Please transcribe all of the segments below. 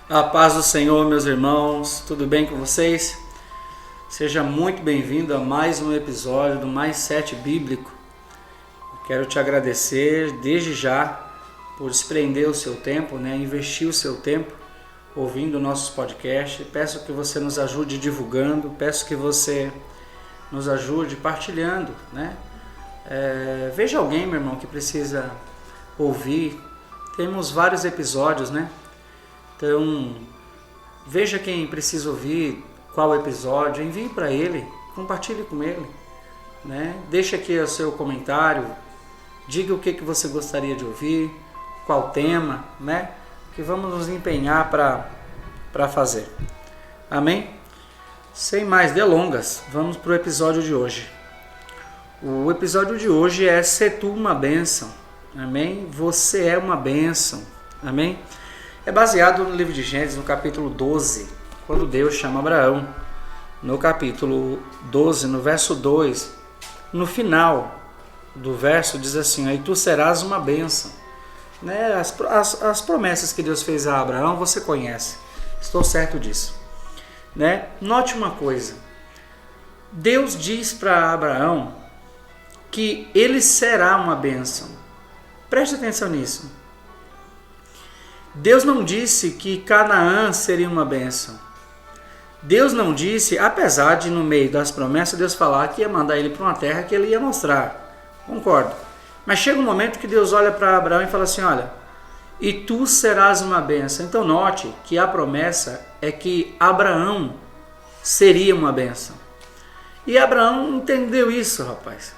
A paz do Senhor, meus irmãos, tudo bem com vocês? Seja muito bem-vindo a mais um episódio do Mais 7 Bíblico. Quero te agradecer desde já por desprender o seu tempo, investir o seu tempo ouvindo nossos podcasts. Peço que você nos ajude divulgando, peço que você nos ajude partilhando, Veja alguém, meu irmão, que precisa ouvir. Temos vários episódios, Então, veja quem precisa ouvir, qual episódio, envie para ele, compartilhe com ele, Deixe aqui o seu comentário, diga o que você gostaria de ouvir, qual tema, que vamos nos empenhar para fazer. Amém? Sem mais delongas, vamos para o episódio de hoje. O episódio de hoje é "Se tu uma bênção", amém? Você é uma bênção, amém? É baseado no livro de Gênesis, no capítulo 12, quando Deus chama Abraão. No capítulo 12, no verso 2, no final do verso diz assim: "Aí tu serás uma bênção". As promessas que Deus fez a Abraão você conhece, estou certo disso. Note uma coisa, Deus diz para Abraão que ele será uma bênção. Preste atenção nisso. Deus não disse que Canaã seria uma bênção. Deus não disse, apesar de no meio das promessas Deus falar que ia mandar ele para uma terra que ele ia mostrar. Concordo. Mas chega um momento que Deus olha para Abraão e fala assim: olha, e tu serás uma bênção. Então note que a promessa é que Abraão seria uma bênção. E Abraão entendeu isso, rapaz.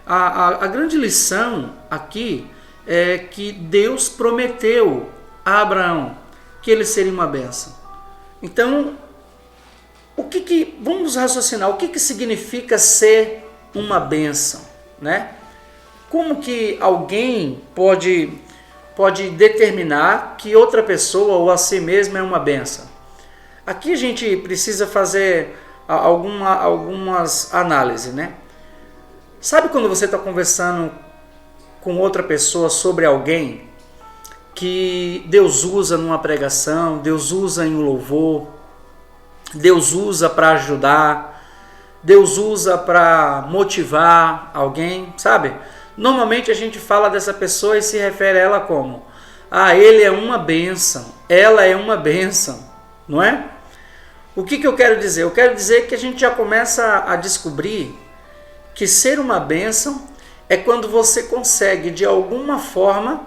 A grande lição aqui é que Deus prometeu a Abraão que ele seria uma bênção. Então, vamos raciocinar, o que significa ser uma bênção, Como que alguém pode determinar que outra pessoa ou a si mesma é uma bênção? Aqui a gente precisa fazer algumas análises, Sabe quando você está conversando com outra pessoa sobre alguém que Deus usa numa pregação, Deus usa em um louvor, Deus usa para ajudar, Deus usa para motivar alguém, sabe? Normalmente a gente fala dessa pessoa e se refere a ela como: ele é uma bênção, ela é uma bênção, não é? O que eu quero dizer? Eu quero dizer que a gente já começa a descobrir que ser uma bênção é quando você consegue, de alguma forma,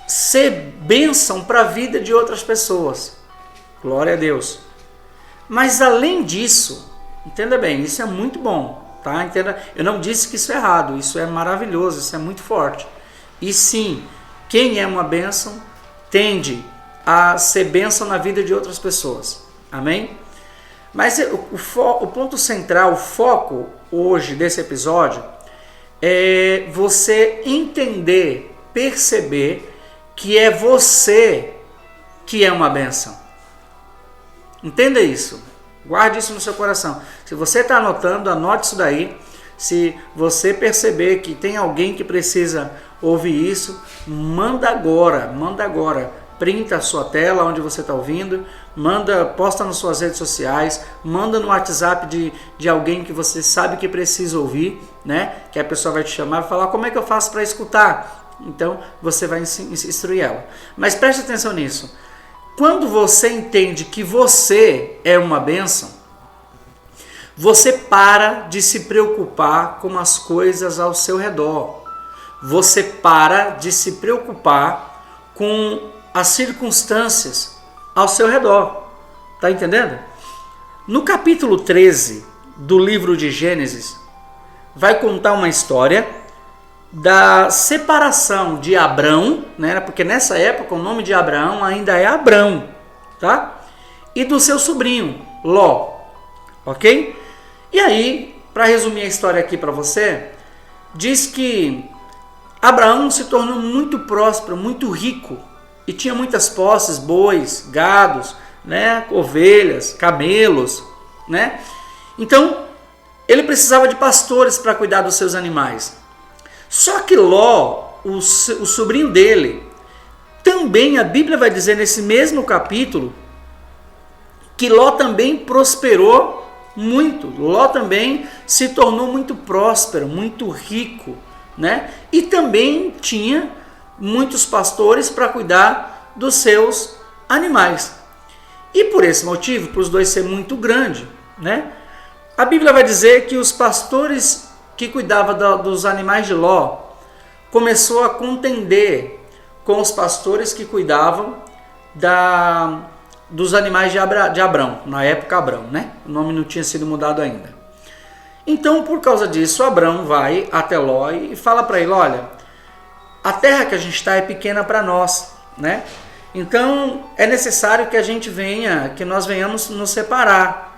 ser bênção para a vida de outras pessoas. Glória a Deus. Mas além disso, entenda bem, isso é muito bom, tá? Entenda, eu não disse que isso é errado, isso é maravilhoso, isso é muito forte. E sim, quem é uma bênção tende a ser bênção na vida de outras pessoas. Amém? Mas o ponto central, o foco hoje desse episódio é você entender, perceber que é você que é uma bênção. Entenda isso. Guarde isso no seu coração. Se você está anotando, anote isso daí. Se você perceber que tem alguém que precisa ouvir isso, manda agora. Printa a sua tela onde você está ouvindo, posta nas suas redes sociais, manda no WhatsApp de alguém que você sabe que precisa ouvir, que a pessoa vai te chamar e falar: como é que eu faço para escutar? Então você vai instruir ela. Mas preste atenção nisso. Quando você entende que você é uma bênção, você para de se preocupar com as coisas ao seu redor. Você para de se preocupar com as circunstâncias ao seu redor. Tá entendendo? No capítulo 13 do livro de Gênesis, vai contar uma história da separação de Abrão, porque nessa época o nome de Abraão ainda é Abrão, tá? E do seu sobrinho, Ló, ok? E aí, para resumir a história aqui para você, diz que Abraão se tornou muito próspero, muito rico, e tinha muitas posses, bois, gados, ovelhas, camelos, Então, ele precisava de pastores para cuidar dos seus animais. Só que Ló, o sobrinho dele, Também a Bíblia vai dizer nesse mesmo capítulo que Ló também prosperou muito. Ló também se tornou muito próspero, muito rico, né? E também tinha muitos pastores para cuidar dos seus animais. E por esse motivo, para os dois ser muito grande, né? A Bíblia vai dizer que os pastores que cuidavam dos animais de Ló começou a contender com os pastores que cuidavam dos animais de Abrão, na época Abrão, né? O nome não tinha sido mudado ainda. Então, por causa disso, Abrão vai até Ló e fala para ele, olha, a terra que a gente está é pequena para nós, né? Então, é necessário que nós venhamos nos separar.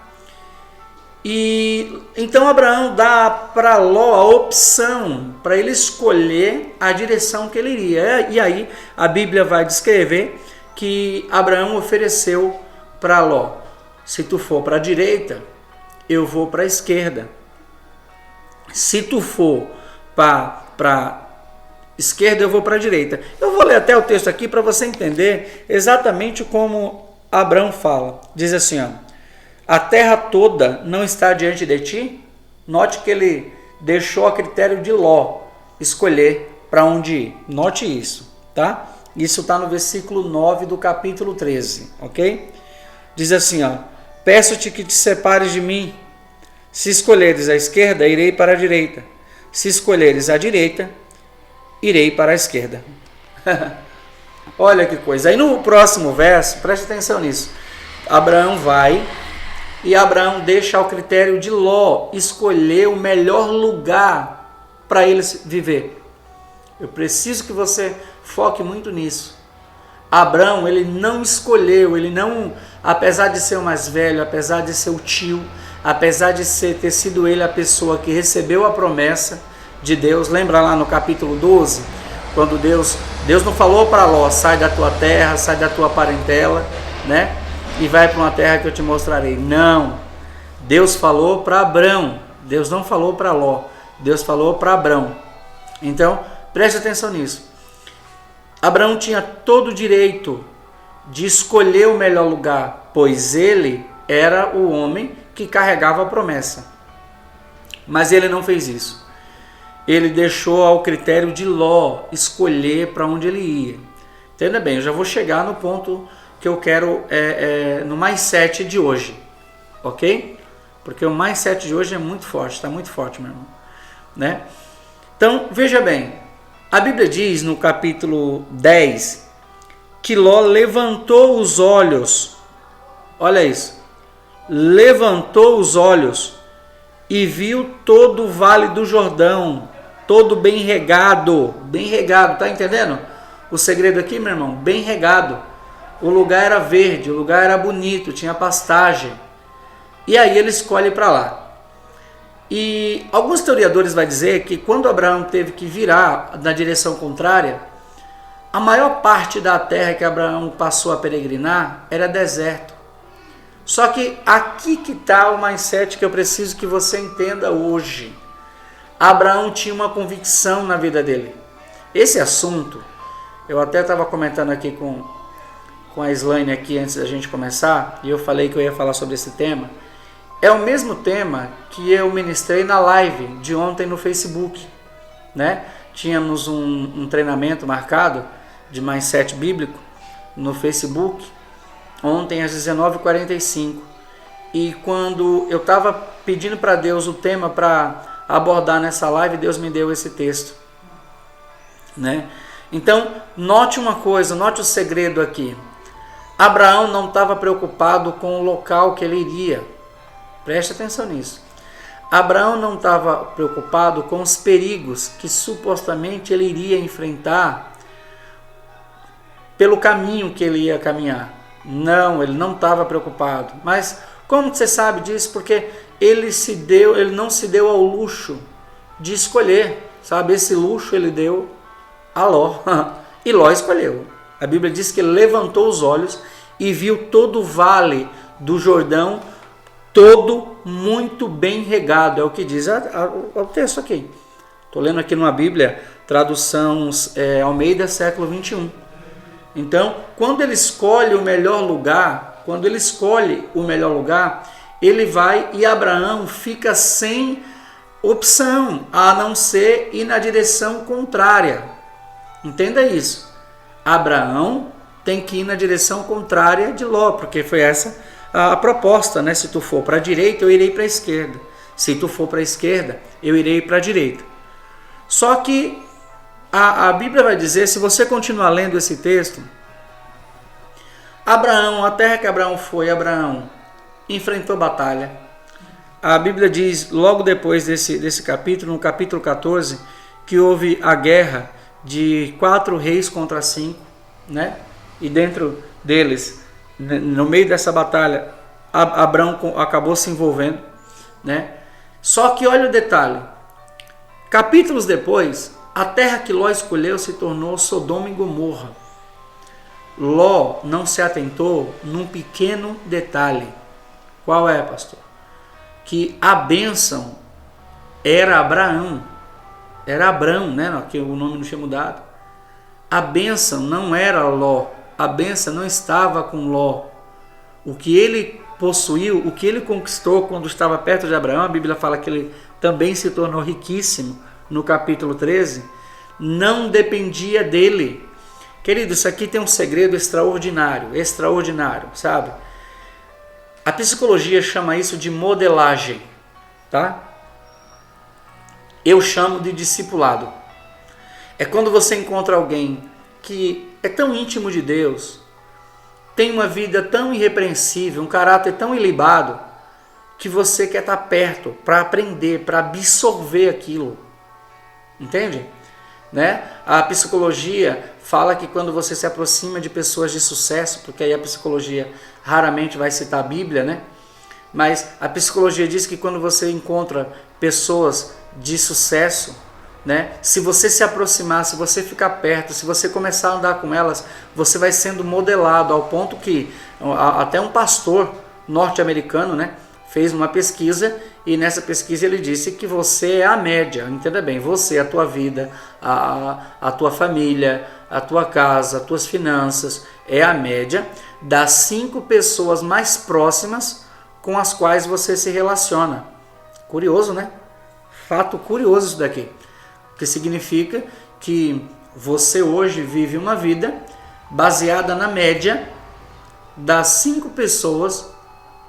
E então Abraão dá para Ló a opção para ele escolher a direção que ele iria. E aí a Bíblia vai descrever que Abraão ofereceu para Ló: se tu for para a direita, eu vou para a esquerda. Se tu for para esquerda, eu vou para a direita. Eu vou ler até o texto aqui para você entender exatamente como Abraão fala. Diz assim, ó: a terra toda não está diante de ti? Note que ele deixou a critério de Ló escolher para onde ir. Note isso, tá? Isso está no versículo 9 do capítulo 13, ok? Diz assim, ó: peço-te que te separes de mim. Se escolheres a esquerda, irei para a direita. Se escolheres a direita, irei para a esquerda. Olha que coisa. Aí no próximo verso, preste atenção nisso. Abraão vai e Abraão deixa ao critério de Ló escolher o melhor lugar para ele viver. Eu preciso que você foque muito nisso. Abraão, ele não escolheu, ele não, apesar de ser o mais velho, apesar de ser o tio, apesar de ter sido ele a pessoa que recebeu a promessa de Deus. Lembra lá no capítulo 12, quando Deus não falou para Ló: sai da tua terra, sai da tua parentela, né? E vai para uma terra que eu te mostrarei. Não, Deus falou para Abrão, Deus não falou para Ló, Deus falou para Abrão. Então, preste atenção nisso. Abrão tinha todo o direito de escolher o melhor lugar, pois ele era o homem que carregava a promessa. Mas ele não fez isso. Ele deixou ao critério de Ló escolher para onde ele ia. Entenda bem, eu já vou chegar no ponto que eu quero no mais 7 de hoje, ok? Porque o mais 7 de hoje é muito forte, está muito forte, meu irmão, né? Então, veja bem, a Bíblia diz no capítulo 10 que Ló levantou os olhos, olha isso, levantou os olhos e viu todo o vale do Jordão, todo bem regado, tá entendendo? O segredo aqui, meu irmão, bem regado. O lugar era verde, o lugar era bonito, tinha pastagem. E aí ele escolhe para lá. E alguns historiadores vão dizer que quando Abraão teve que virar na direção contrária, a maior parte da terra que Abraão passou a peregrinar era deserto. Só que aqui que está o mindset que eu preciso que você entenda hoje. Abraão tinha uma convicção na vida dele. Esse assunto, eu até estava comentando aqui com a Slaine aqui antes da gente começar, e eu falei que eu ia falar sobre esse tema. É o mesmo tema que eu ministrei na live de ontem no Facebook, né? Tínhamos um treinamento marcado de mindset bíblico no Facebook, ontem às 19h45. E quando eu estava pedindo para Deus o tema para abordar nessa live, Deus me deu esse texto, né? Então, note uma coisa, note o segredo aqui. Abraão não estava preocupado com o local que ele iria. Preste atenção nisso. Abraão não estava preocupado com os perigos que supostamente ele iria enfrentar pelo caminho que ele ia caminhar. Não, ele não estava preocupado. Mas como você sabe disso? Porque ele não se deu ao luxo de escolher. Sabe, esse luxo ele deu a Ló. E Ló escolheu. A Bíblia diz que ele levantou os olhos e viu todo o vale do Jordão, todo muito bem regado. É o que diz o texto aqui. Estou lendo aqui numa Bíblia, tradução Almeida, século 21. Então, quando ele escolhe o melhor lugar, ele vai e Abraão fica sem opção, a não ser ir na direção contrária. Entenda isso. Abraão tem que ir na direção contrária de Ló, porque foi essa a proposta, né? Se tu for para a direita, eu irei para a esquerda. Se tu for para a esquerda, eu irei para a direita. Só que a Bíblia vai dizer, se você continuar lendo esse texto, Abraão, a terra que Abraão foi, Abraão enfrentou batalha. A Bíblia diz, logo depois desse capítulo, no capítulo 14, que houve a guerra de 4 reis contra 5, né? E dentro deles, no meio dessa batalha, Abraão acabou se envolvendo, né? Só que olha o detalhe, capítulos depois, a terra que Ló escolheu se tornou Sodoma e Gomorra. Ló não se atentou num pequeno detalhe. Qual é, pastor? Que a bênção era Abraão. Era Abrão, né? Que o nome não tinha mudado. A bênção não era Ló. A bênção não estava com Ló. O que ele possuiu, o que ele conquistou quando estava perto de Abraão, a Bíblia fala que ele também se tornou riquíssimo no capítulo 13, não dependia dele. Querido, isso aqui tem um segredo extraordinário, sabe? A psicologia chama isso de modelagem, tá? Eu chamo de discipulado. É quando você encontra alguém que é tão íntimo de Deus, tem uma vida tão irrepreensível, um caráter tão ilibado, que você quer estar perto para aprender, para absorver aquilo. Entende? Né? A psicologia fala que quando você se aproxima de pessoas de sucesso, porque aí a psicologia raramente vai citar a Bíblia, né? Mas a psicologia diz que quando você encontra pessoas de sucesso, né? Se você se aproximar, se você ficar perto, se você começar a andar com elas, você vai sendo modelado ao ponto que até um pastor norte-americano, né, fez uma pesquisa e nessa pesquisa ele disse que você é a média, entenda bem, você, a tua vida, a tua família, a tua casa, as tuas finanças, é a média das 5 pessoas mais próximas com as quais você se relaciona. Curioso, né? Fato curioso isso daqui. Que significa que você hoje vive uma vida baseada na média das 5 pessoas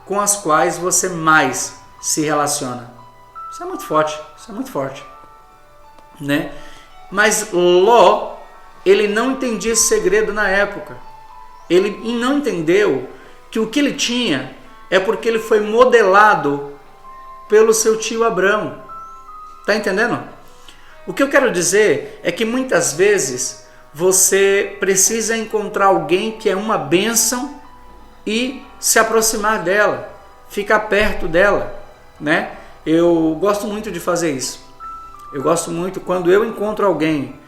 com as quais você mais se relaciona. Isso é muito forte, né? Mas Ló, ele não entendia esse segredo na época. Ele não entendeu que o que ele tinha é porque ele foi modelado pelo seu tio Abrão. Tá entendendo? O que eu quero dizer é que muitas vezes você precisa encontrar alguém que é uma bênção e se aproximar dela, ficar perto dela, né? Eu gosto muito de fazer isso. Eu gosto muito quando eu encontro alguém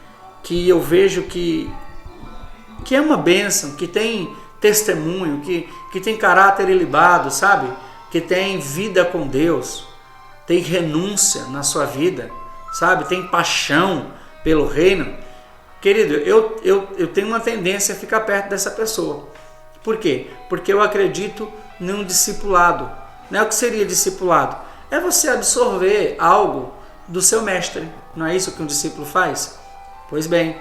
que eu vejo que é uma bênção, que tem testemunho, que tem caráter ilibado, sabe? Que tem vida com Deus, tem renúncia na sua vida, sabe? Tem paixão pelo reino. Querido, eu tenho uma tendência a ficar perto dessa pessoa. Por quê? Porque eu acredito num discipulado. Não é o que seria discipulado? É você absorver algo do seu mestre. Não é isso que um discípulo faz? Pois bem,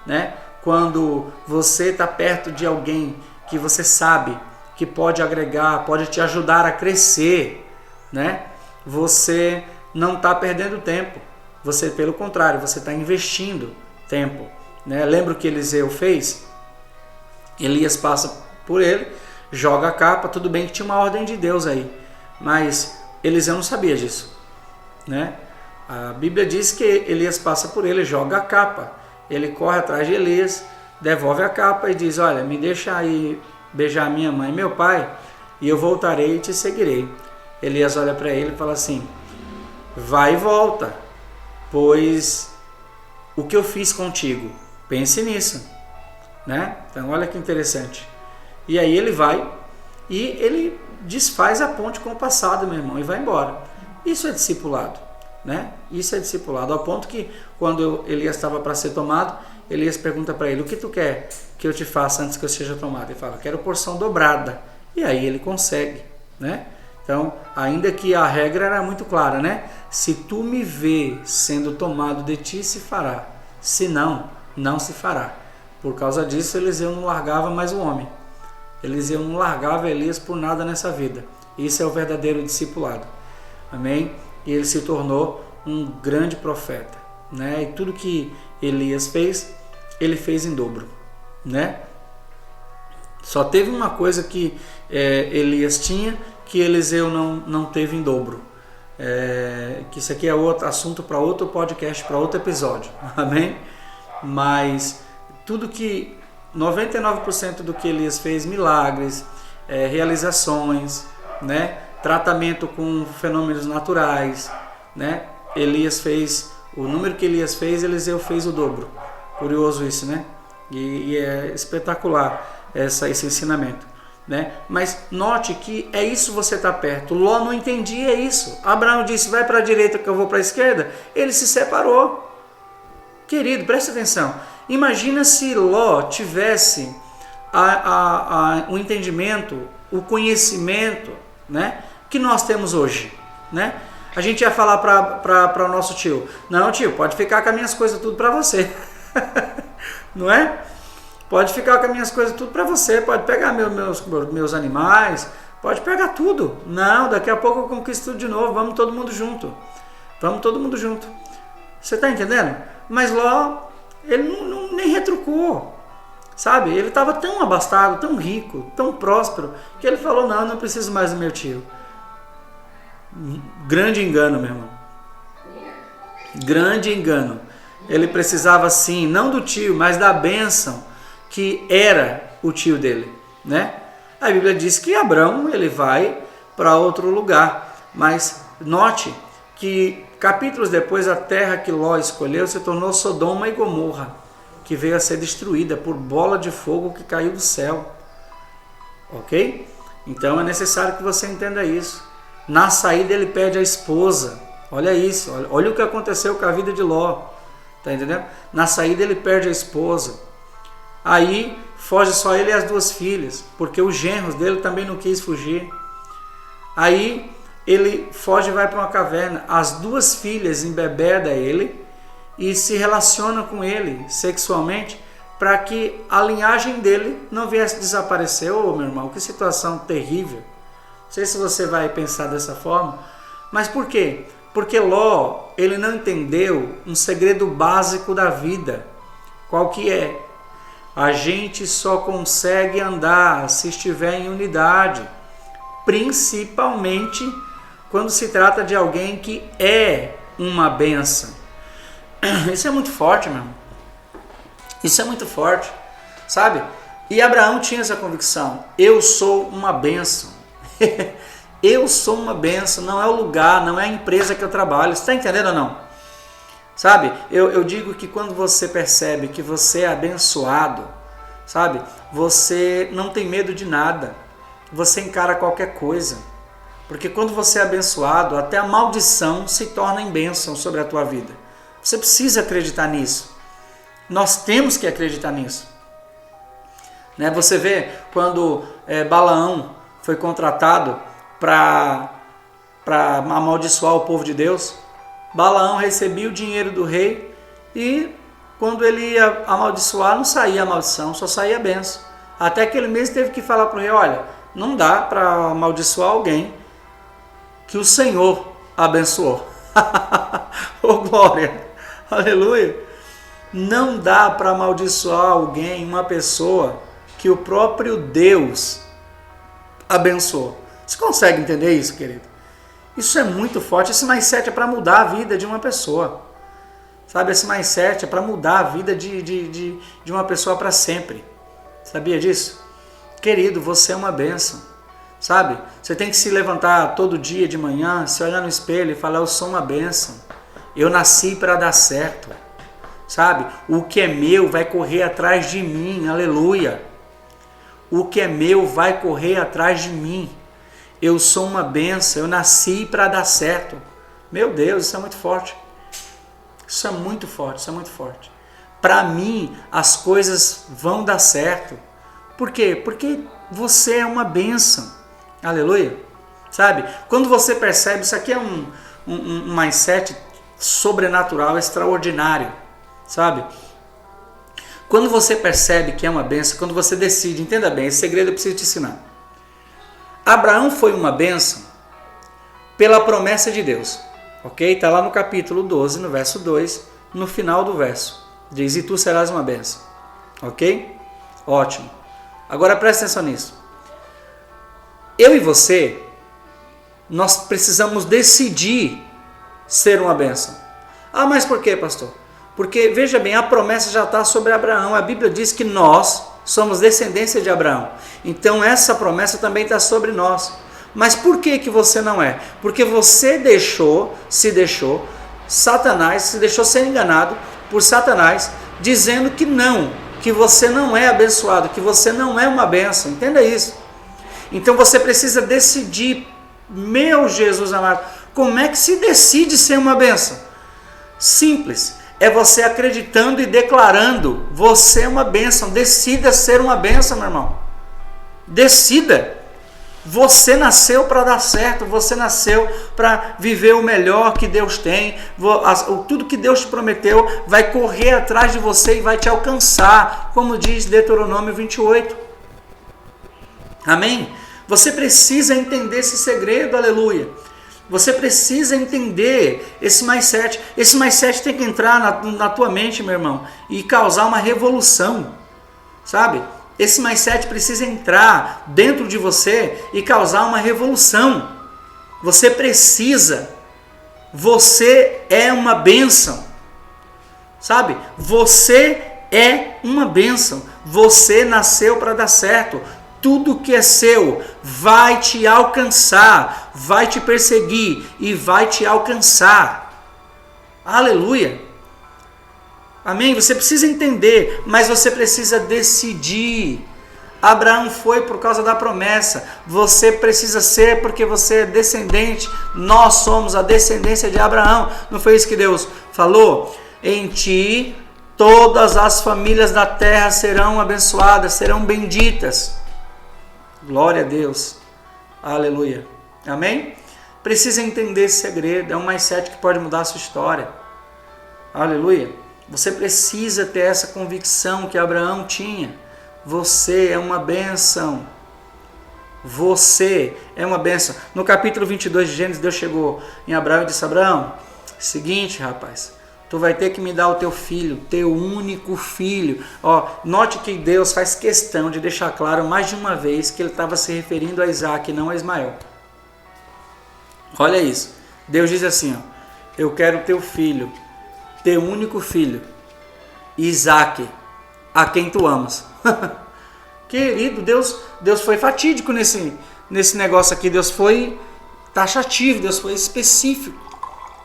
né? Quando você está perto de alguém que você sabe que pode agregar, pode te ajudar a crescer, né? Você não está perdendo tempo. Você, pelo contrário, você está investindo tempo, né? Lembra o que Eliseu fez? Elias passa por ele, joga a capa, tudo bem que tinha uma ordem de Deus aí, mas Eliseu não sabia disso, né? A Bíblia diz que Elias passa por ele, joga a capa, ele corre atrás de Elias, devolve a capa e diz: olha, me deixa aí beijar minha mãe e meu pai e eu voltarei e te seguirei. Elias olha para ele e fala assim: vai e volta, pois o que eu fiz contigo, pense nisso, né? Então olha que interessante. E aí ele vai e ele desfaz a ponte com o passado, meu irmão, e vai embora. Isso é discipulado. né? Isso é discipulado, ao ponto que quando Elias estava para ser tomado, Elias pergunta para ele: o que tu quer que eu te faça antes que eu seja tomado? Ele fala: quero porção dobrada. E aí ele consegue, né? Então, ainda que a regra era muito clara, né? Se tu me vê sendo tomado de ti, se fará. Se não, não se fará. Por causa disso, Eliseu não largava mais o homem. Eliseu não largava Elias por nada nessa vida. Isso é o verdadeiro discipulado. Amém? E ele se tornou um grande profeta, né? E tudo que Elias fez, ele fez em dobro, né? Só teve uma coisa que Elias tinha, que Eliseu não teve em dobro. Que isso aqui é outro assunto para outro podcast, para outro episódio. Amém? Mas tudo que 99% do que Elias fez, milagres, realizações, né? Tratamento com fenômenos naturais, né? Elias fez, o número que Elias fez, Eliseu fez o dobro. Curioso isso, né? E é espetacular esse ensinamento, né? Mas note que é isso, você está perto. Ló não entendia isso. Abraão disse: vai para a direita que eu vou para a esquerda. Ele se separou. Querido, preste atenção. Imagina se Ló tivesse o entendimento, o conhecimento, né, que nós temos hoje, né? A gente ia falar para o nosso tio: não, tio, pode ficar com as minhas coisas tudo para você. Não é? Pode ficar com as minhas coisas tudo para você, pode pegar meus animais, pode pegar tudo. Não, daqui a pouco eu conquisto tudo de novo, vamos todo mundo junto. Vamos todo mundo junto. Você está entendendo? Mas Ló, ele nem retrucou, sabe? Ele estava tão abastado, tão rico, tão próspero, que ele falou: não preciso mais do meu tio. Grande engano, meu irmão. Grande engano. Ele precisava sim, não do tio, mas da bênção que era o tio dele, né? A Bíblia diz que Abraão, ele vai para outro lugar, mas note que capítulos depois a terra que Ló escolheu se tornou Sodoma e Gomorra, que veio a ser destruída por bola de fogo que caiu do céu. Ok? Então é necessário que você entenda isso. Na saída ele perde a esposa. Olha isso, olha o que aconteceu com a vida de Ló. Tá entendendo? Na saída ele perde a esposa. Aí foge só ele e as duas filhas, porque os genros dele também não quis fugir. Aí ele foge e vai para uma caverna. As duas filhas embebedam ele e se relacionam com ele sexualmente para que a linhagem dele não viesse desaparecer. Ô, meu irmão, que situação terrível. Não sei se você vai pensar dessa forma, mas por quê? Porque Ló, ele não entendeu um segredo básico da vida. Qual que é? A gente só consegue andar se estiver em unidade, principalmente quando se trata de alguém que é uma bênção. Isso é muito forte, meu irmão. Isso é muito forte, sabe? E Abraão tinha essa convicção: eu sou uma bênção. Eu sou uma bênção, não é o lugar, não é a empresa que eu trabalho. Você está entendendo ou não? Sabe, eu digo que quando você percebe que você é abençoado, sabe, você não tem medo de nada, você encara qualquer coisa, porque quando você é abençoado, até a maldição se torna em bênção sobre a tua vida. Você precisa acreditar nisso, nós temos que acreditar nisso, né? Você vê quando Balaão foi contratado para amaldiçoar o povo de Deus, Balaão recebia o dinheiro do rei e quando ele ia amaldiçoar, não saía a maldição, só saía a benção. Até que ele mesmo teve que falar para o rei: olha, não dá para amaldiçoar alguém que o Senhor abençoou. Oh, glória! Aleluia! Não dá para amaldiçoar alguém, uma pessoa que o próprio Deus abençoou. Você consegue entender isso, querido? Isso é muito forte. Esse mindset é para mudar a vida de uma pessoa. Sabe, esse mindset é para mudar a vida de uma pessoa para sempre. Sabia disso? Querido, você é uma bênção. Sabe? Você tem que se levantar todo dia de manhã, se olhar no espelho e falar: eu sou uma bênção. Eu nasci para dar certo. Sabe? O que é meu vai correr atrás de mim. Aleluia. O que é meu vai correr atrás de mim. Eu sou uma bênção, eu nasci para dar certo. Meu Deus, isso é muito forte. Isso é muito forte, isso é muito forte. Para mim, as coisas vão dar certo. Por quê? Porque você é uma bênção. Aleluia. Sabe? Quando você percebe, isso aqui é um mindset sobrenatural, extraordinário. Sabe? Quando você percebe que é uma bênção, quando você decide, entenda bem, esse segredo eu preciso te ensinar. Abraão foi uma bênção pela promessa de Deus. Ok? Está lá no capítulo 12, no verso 2, no final do verso. Diz, e tu serás uma bênção. Ok? Ótimo. Agora presta atenção nisso. Eu e você, nós precisamos decidir ser uma bênção. Ah, mas por quê, pastor? Porque, veja bem, a promessa já está sobre Abraão. A Bíblia diz que nós somos descendência de Abraão. Então essa promessa também está sobre nós. Mas por que você não é? Porque você se deixou ser enganado por Satanás, dizendo que não, que você não é abençoado, que você não é uma bênção. Entenda isso. Então você precisa decidir, meu Jesus amado, como é que se decide ser uma bênção? Simples, é você acreditando e declarando, você é uma bênção. Decida ser uma bênção, meu irmão. Decida. Você nasceu para dar certo, você nasceu para viver o melhor que Deus tem, tudo que Deus te prometeu vai correr atrás de você e vai te alcançar, como diz Deuteronômio 28. Amém? Você precisa entender esse segredo, aleluia. Você precisa entender esse mindset. Esse mindset tem que entrar na tua mente, meu irmão, e causar uma revolução, sabe? Esse mindset precisa entrar dentro de você e causar uma revolução. Você precisa. Você é uma bênção. Sabe? Você é uma bênção. Você nasceu para dar certo. Tudo que é seu vai te alcançar, vai te perseguir e vai te alcançar. Aleluia. Amém? Você precisa entender, mas você precisa decidir. Abraão foi por causa da promessa. Você precisa ser porque você é descendente. Nós somos a descendência de Abraão. Não foi isso que Deus falou? Em ti todas as famílias da terra serão abençoadas, serão benditas. Glória a Deus. Aleluia. Amém? Precisa entender esse segredo. É um mindset que pode mudar a sua história. Aleluia. Você precisa ter essa convicção que Abraão tinha. Você é uma bênção. Você é uma bênção. No capítulo 22 de Gênesis, Deus chegou em Abraão e disse, Abraão, seguinte, rapaz, tu vai ter que me dar o teu filho, teu único filho. Ó, note que Deus faz questão de deixar claro mais de uma vez que ele estava se referindo a Isaac e não a Ismael. Olha isso. Deus diz assim, ó, eu quero teu filho, teu único filho, Isaac, a quem tu amas. Querido, Deus foi fatídico nesse negócio aqui. Deus foi taxativo, Deus foi específico,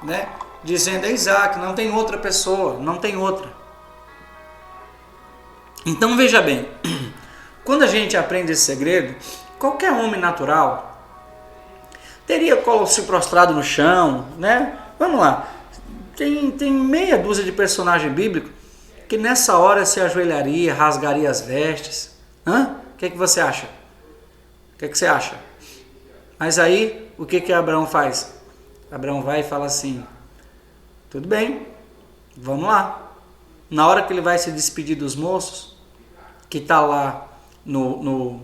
né? Dizendo é Isaac, não tem outra pessoa, não tem outra. Então veja bem, quando a gente aprende esse segredo, qualquer homem natural teria se prostrado no chão, né? Vamos lá. Tem meia dúzia de personagem bíblico que nessa hora se ajoelharia, rasgaria as vestes. O que você acha? O que você acha? Mas aí, o que Abraão faz? Abraão vai e fala assim, tudo bem, vamos lá. Na hora que ele vai se despedir dos moços, que está lá no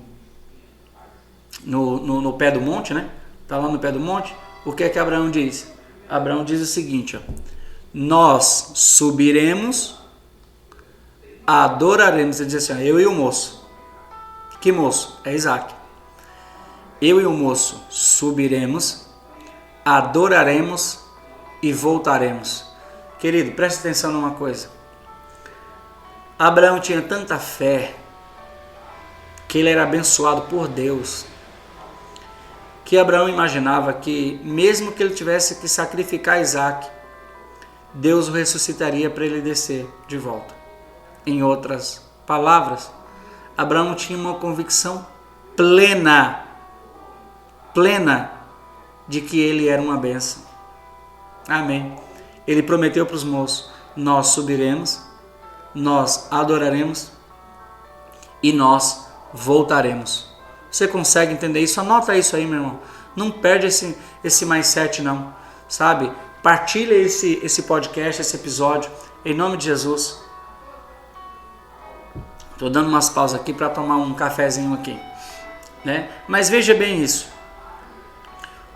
pé do monte, né? Está lá no pé do monte, o que Abraão diz? Abraão diz o seguinte, ó, nós subiremos, adoraremos. Ele diz assim, ó, eu e o moço. Que moço? É Isaac. Eu e o moço subiremos, adoraremos e voltaremos. Querido, preste atenção numa coisa. Abraão tinha tanta fé que ele era abençoado por Deus, que Abraão imaginava que mesmo que ele tivesse que sacrificar Isaac, Deus o ressuscitaria para ele descer de volta. Em outras palavras, Abraão tinha uma convicção plena de que ele era uma bênção. Amém. Ele prometeu para os moços: nós subiremos, nós adoraremos e nós voltaremos. Você consegue entender isso? Anota isso aí, meu irmão. Não perde esse mindset não, sabe? Partilha esse podcast, esse episódio, em nome de Jesus. Estou dando umas pausas aqui para tomar um cafezinho aqui, né? Mas veja bem isso.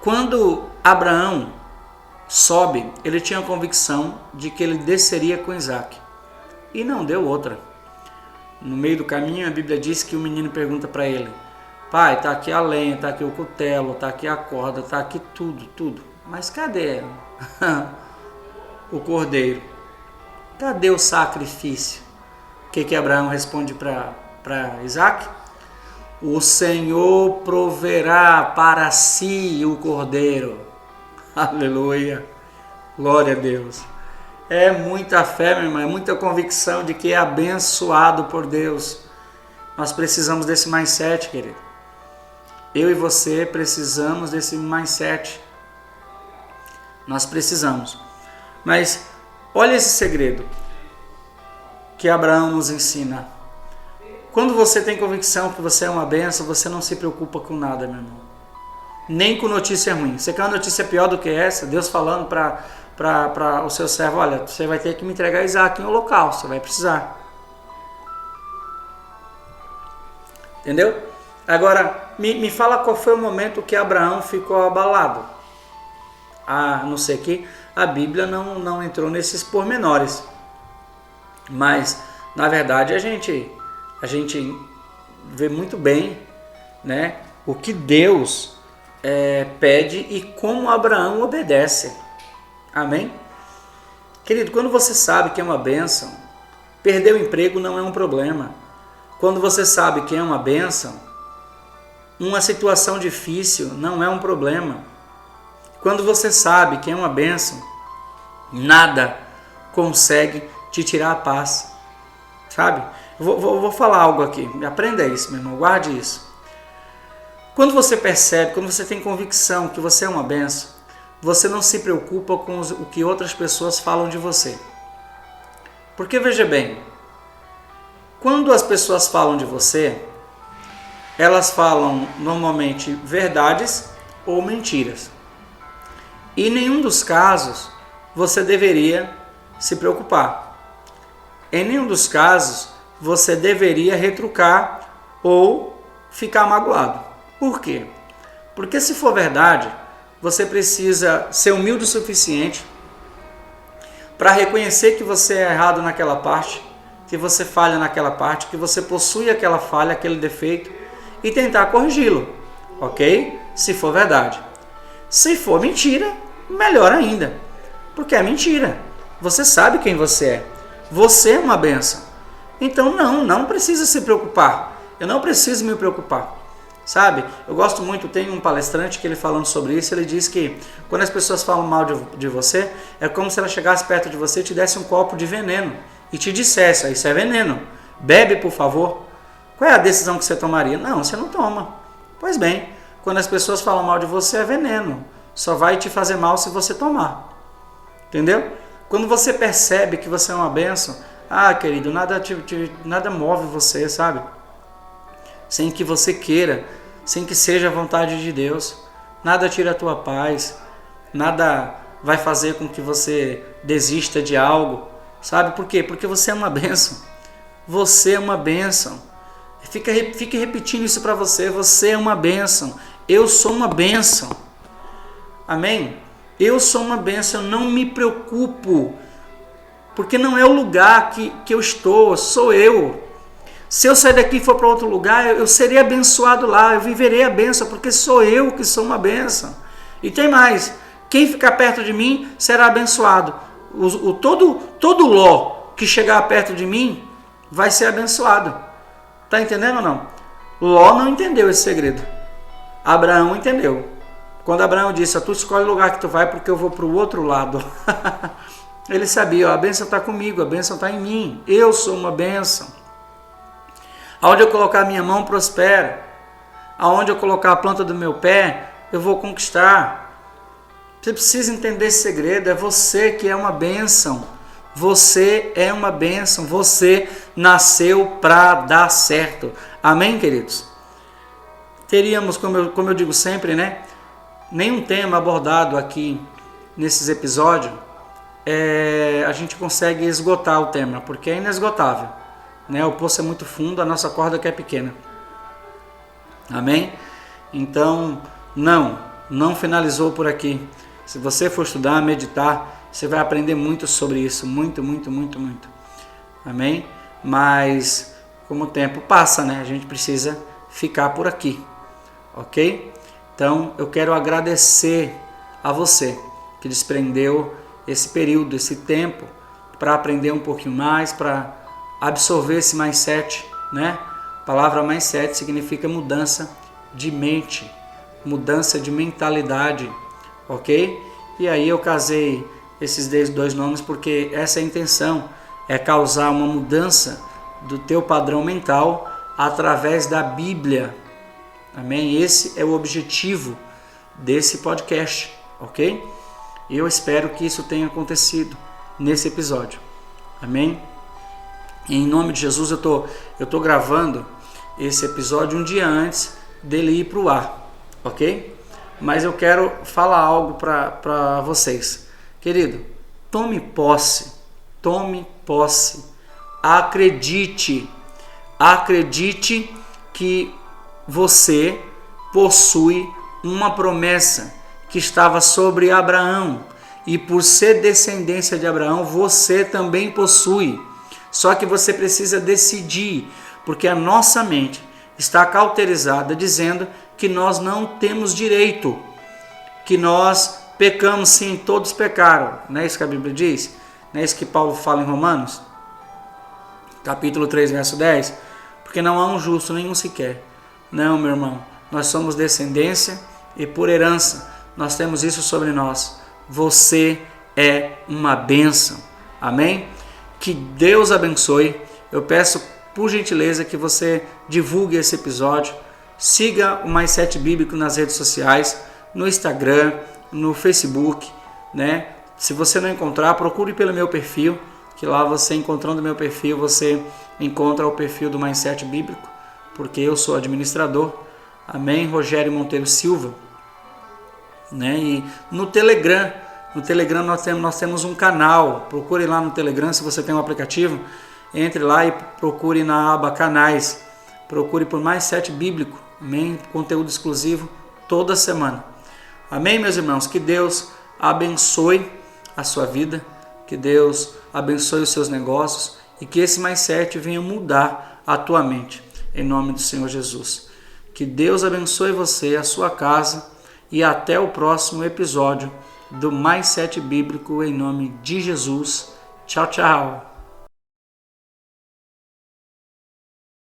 Quando Abraão sobe, ele tinha a convicção de que ele desceria com Isaac. E não deu outra. No meio do caminho, a Bíblia diz que o menino pergunta para ele: pai, está aqui a lenha, está aqui o cutelo, está aqui a corda, está aqui tudo. Mas cadê o cordeiro? Cadê o sacrifício? O que Abraão responde para Isaac? O Senhor proverá para si o cordeiro. Aleluia. Glória a Deus. É muita fé, meu irmão, é muita convicção de que é abençoado por Deus. Nós precisamos desse mindset, querido. Eu e você precisamos desse mindset. Nós precisamos. Mas olha esse segredo que Abraão nos ensina. Quando você tem convicção que você é uma bênção, você não se preocupa com nada, meu irmão. Nem com notícia ruim. Você quer uma notícia pior do que essa? Deus falando para o seu servo: olha, você vai ter que me entregar Isaac em holocausto, você vai precisar. Entendeu? Agora, me fala qual foi o momento que Abraão ficou abalado. A não ser que a Bíblia não entrou nesses pormenores. Mas, na verdade, a gente vê muito bem, né, o que Deus pede e como Abraão obedece. Amém? Querido, quando você sabe que é uma bênção, perder o emprego não é um problema. Quando você sabe que é uma bênção, uma situação difícil não é um problema. Quando você sabe que é uma bênção, nada consegue te tirar a paz. Sabe? Vou falar algo aqui. Aprenda isso, meu irmão. Guarde isso. Quando você percebe, quando você tem convicção que você é uma bênção, você não se preocupa com o que outras pessoas falam de você. Porque veja bem, quando as pessoas falam de você, elas falam normalmente verdades ou mentiras. E em nenhum dos casos você deveria se preocupar. Em nenhum dos casos você deveria retrucar ou ficar magoado. Por quê? Porque se for verdade, você precisa ser humilde o suficiente para reconhecer que você é errado naquela parte, que você falha naquela parte, que você possui aquela falha, aquele defeito e tentar corrigi-lo, ok? Se for verdade. Se for mentira, melhor ainda, porque é mentira. Você sabe quem você é. Você é uma bênção. Então não precisa se preocupar. Eu não preciso me preocupar. Sabe? Eu gosto muito, tem um palestrante que ele falando sobre isso, ele diz que quando as pessoas falam mal de você, é como se ela chegasse perto de você e te desse um copo de veneno e te dissesse: isso é veneno, bebe por favor. Qual é a decisão que você tomaria? Não, você não toma. Pois bem, quando as pessoas falam mal de você, é veneno. Só vai te fazer mal se você tomar. Entendeu? Quando você percebe que você é uma bênção, querido, nada move você, sabe? Sem que você queira, sem que seja a vontade de Deus. Nada tira a tua paz, nada vai fazer com que você desista de algo. Sabe por quê? Porque você é uma bênção. Você é uma bênção. Fique repetindo isso para você. Você é uma bênção. Eu sou uma bênção. Amém? Eu sou uma bênção. Eu não me preocupo. Porque não é o lugar que eu estou. Sou eu. Se eu sair daqui e for para outro lugar, eu serei abençoado lá. Eu viverei a bênção. Porque sou eu que sou uma bênção. E tem mais. Quem ficar perto de mim será abençoado. Todo Ló que chegar perto de mim vai ser abençoado. Tá entendendo ou não? Ló não entendeu esse segredo. Abraão entendeu. Quando Abraão disse: tu escolhe o lugar que tu vai porque eu vou para o outro lado. Ele sabia: a bênção está comigo, a bênção está em mim. Eu sou uma bênção. Aonde eu colocar a minha mão, prospera. Aonde eu colocar a planta do meu pé, eu vou conquistar. Você precisa entender esse segredo. É você que é uma bênção. Você é uma bênção. Você nasceu para dar certo. Amém, queridos? Teríamos, como eu digo sempre, né? Nenhum tema abordado aqui nesses episódios a gente consegue esgotar o tema, porque é inesgotável, né? O poço é muito fundo, a nossa corda que é pequena. Amém? Então, não finalizou por aqui. Se você for estudar, meditar, você vai aprender muito sobre isso, muito. Amém? Mas como o tempo passa, né? A gente precisa ficar por aqui, ok? Então, eu quero agradecer a você que desprendeu esse período, esse tempo, para aprender um pouquinho mais, para absorver esse mindset, né? A palavra mindset significa mudança de mente, mudança de mentalidade, ok? E aí eu casei esses 2 nomes porque essa é a intenção, é causar uma mudança do teu padrão mental através da Bíblia, amém? Esse é o objetivo desse podcast, ok? Eu espero que isso tenha acontecido nesse episódio, amém? Em nome de Jesus, eu tô gravando esse episódio um dia antes dele ir para o ar, ok? Mas eu quero falar algo para vocês. Querido, tome posse, acredite que você possui uma promessa que estava sobre Abraão, e por ser descendência de Abraão, você também possui. Só que você precisa decidir, porque a nossa mente está cauterizada dizendo que nós não temos direito, que nós pecamos. Sim, todos pecaram, não é isso que a Bíblia diz? Não é isso que Paulo fala em Romanos? Capítulo 3, verso 10? Porque não há um justo, nenhum sequer. Não, meu irmão, nós somos descendência e por herança nós temos isso sobre nós. Você é uma bênção, amém? Que Deus abençoe. Eu peço por gentileza que você divulgue esse episódio, siga o Mindset Bíblico nas redes sociais, no Instagram, no Facebook, né? Se você não encontrar, procure pelo meu perfil, que lá você, encontrando meu perfil, você encontra o perfil do Mindset Bíblico, porque eu sou administrador, amém? Rogério Monteiro Silva, né? E no Telegram nós temos um canal, procure lá no Telegram, se você tem um aplicativo, entre lá e procure na aba canais, procure por Mindset Bíblico, amém? Conteúdo exclusivo toda semana, amém, meus irmãos? Que Deus abençoe a sua vida, que Deus abençoe os seus negócios e que esse mindset venha mudar a tua mente, em nome do Senhor Jesus. Que Deus abençoe você, a sua casa, e até o próximo episódio do Mindset Bíblico, em nome de Jesus. Tchau, tchau.